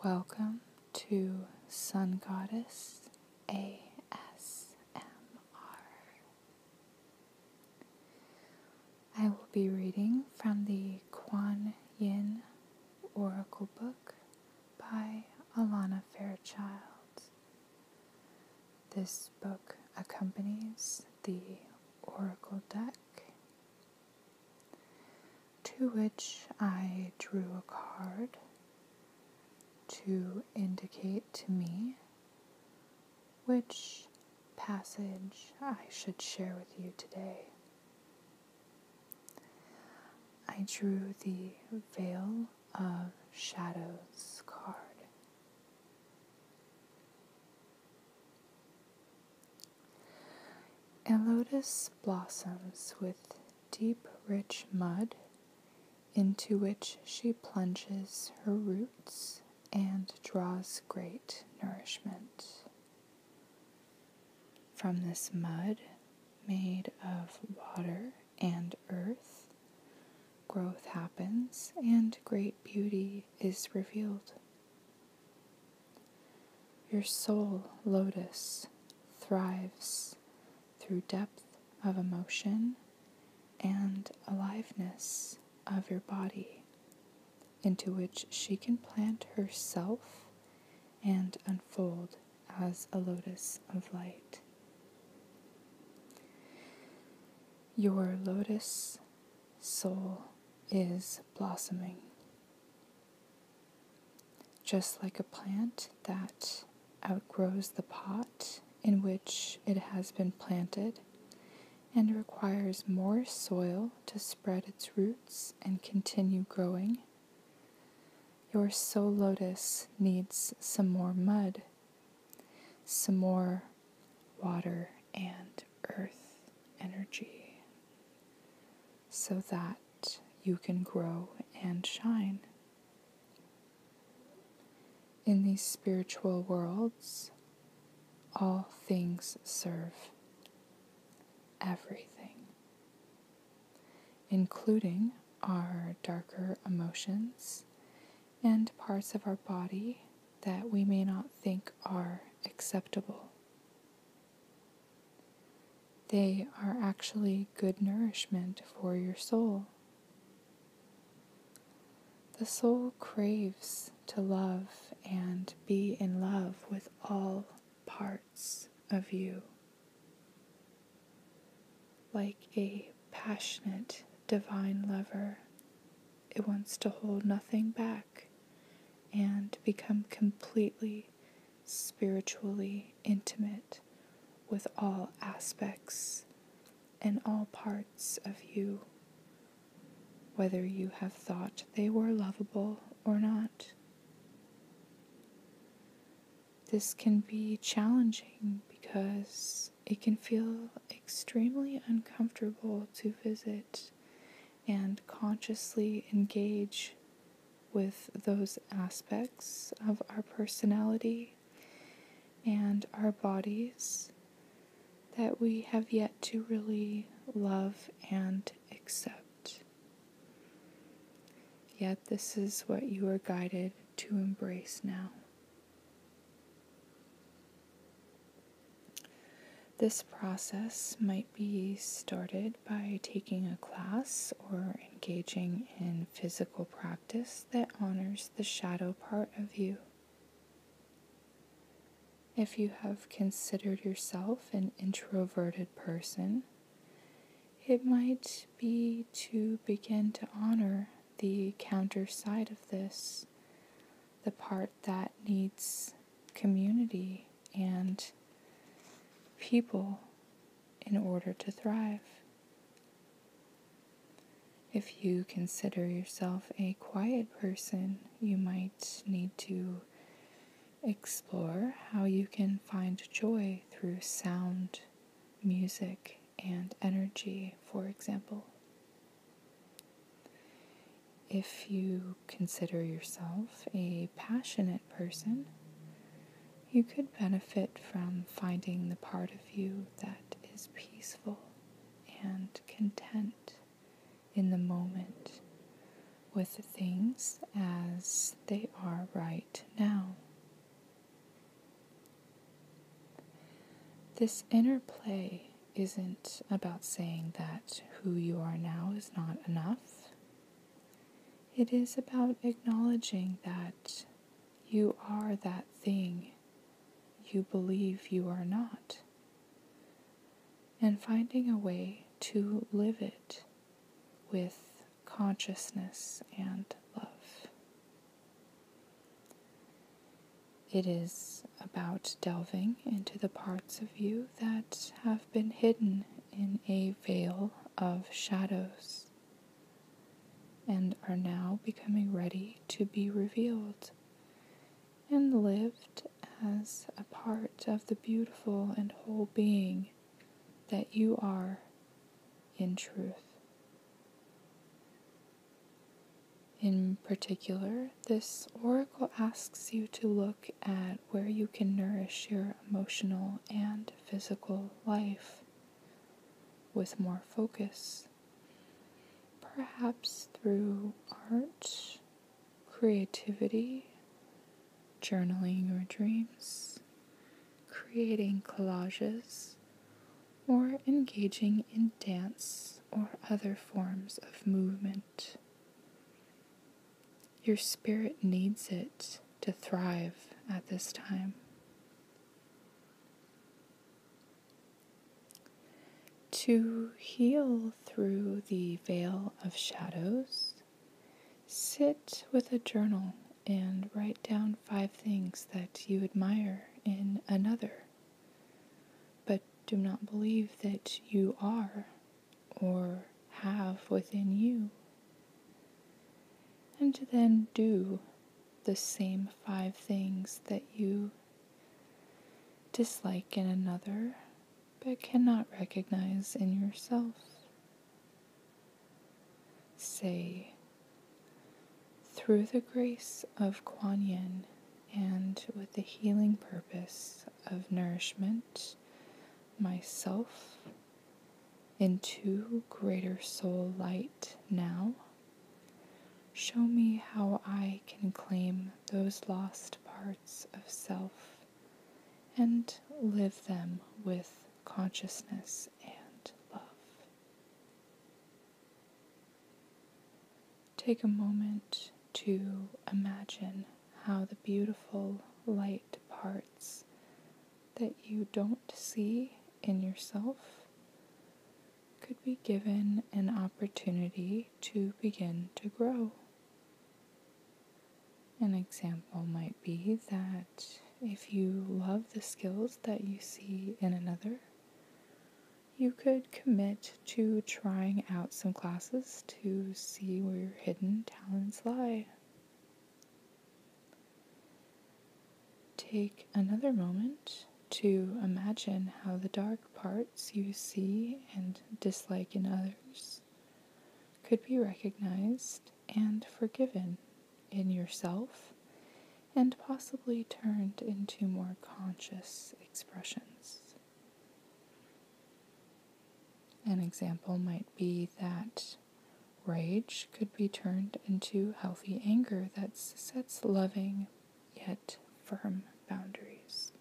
Welcome to SunGoddess ASMR. I will be reading from the Kuan Yin Oracle book by Alana Fairchild. This book accompanies the Oracle deck, to which I drew a card to indicate to me which passage I should share with you today. I drew the Veil of Shadows card. A lotus blossoms with deep, rich mud into which she plunges her roots and draws great nourishment. From this mud, made of water and earth, growth happens and great beauty is revealed. Your soul, lotus, thrives through depth of emotion and aliveness of your body, into which she can plant herself and unfold as a lotus of light. Your lotus soul is blossoming, just like a plant that outgrows the pot in which it has been planted and requires more soil to spread its roots and continue growing. Your soul lotus needs some more mud, some more water and earth energy, so that you can grow and shine. In these spiritual worlds, all things serve everything, including our darker emotions and parts of our body that we may not think are acceptable. They are actually good nourishment for your soul. The soul craves to love and be in love with all parts of you. Like a passionate divine lover, it wants to hold nothing back and become completely spiritually intimate with all aspects and all parts of you, whether you have thought they were lovable or not. This can be challenging because it can feel extremely uncomfortable to visit and consciously engage with those aspects of our personality and our bodies that we have yet to really love and accept. Yet this is what you are guided to embrace now. This process might be started by taking a class or engaging in physical practice that honors the shadow part of you. If you have considered yourself an introverted person, it might be to begin to honor the counter side of this, the part that needs community and people in order to thrive. If you consider yourself a quiet person, you might need to explore how you can find joy through sound, music, and energy, for example. If you consider yourself a passionate person, you could benefit from finding the part of you that is peaceful and content in the moment, with things as they are right now. This inner play isn't about saying that who you are now is not enough. It is about acknowledging that you are that thing you believe you are not, and finding a way to live it with consciousness and love. It is about delving into the parts of you that have been hidden in a veil of shadows and are now becoming ready to be revealed and lived as a part of the beautiful and whole being that you are in truth. In particular, this oracle asks you to look at where you can nourish your emotional and physical life with more focus, perhaps through art, creativity, journaling or dreams, creating collages, or engaging in dance or other forms of movement. Your spirit needs it to thrive at this time. To heal through the veil of shadows, sit with a journal and write down 5 things that you admire in another, but do not believe that you are or have within you. And then do the same 5 things that you dislike in another, but cannot recognize in yourself. Say, through the grace of Kuan Yin and with the healing purpose of nourishment, myself into greater soul light now, show me how I can claim those lost parts of self and live them with consciousness and love. Take a moment to imagine how the beautiful light parts that you don't see in yourself could be given an opportunity to begin to grow. An example might be that if you love the skills that you see in another, you could commit to trying out some classes to see where your hidden talents lie. Take another moment to imagine how the dark parts you see and dislike in others could be recognized and forgiven in yourself and possibly turned into more conscious expressions. An example might be that rage could be turned into healthy anger that sets loving yet firm boundaries.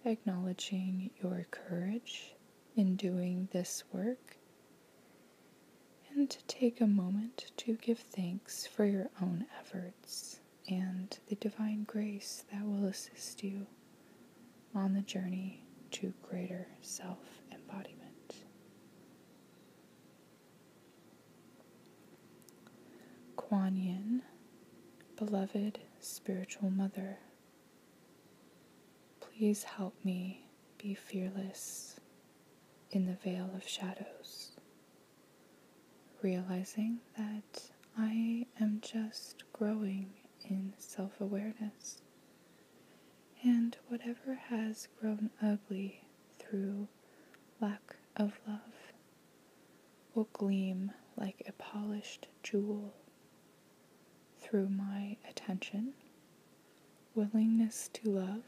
Acknowledging your courage in doing this work, and to take a moment to give thanks for your own efforts and the divine grace that will assist you on the journey to greater self-embodiment. Kuan Yin, beloved spiritual mother, please help me be fearless in the veil of shadows, realizing that I am just growing in self-awareness, and whatever has grown ugly through lack of love will gleam like a polished jewel through my attention, willingness to love,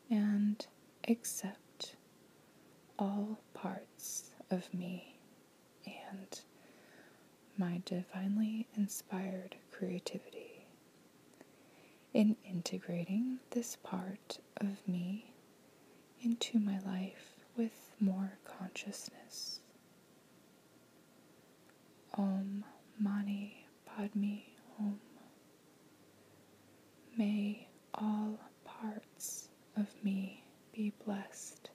and accept all parts of me and my divinely inspired creativity. In integrating this part of me into my life with more consciousness. Om Mani Padme Hum. May all parts of me be blessed.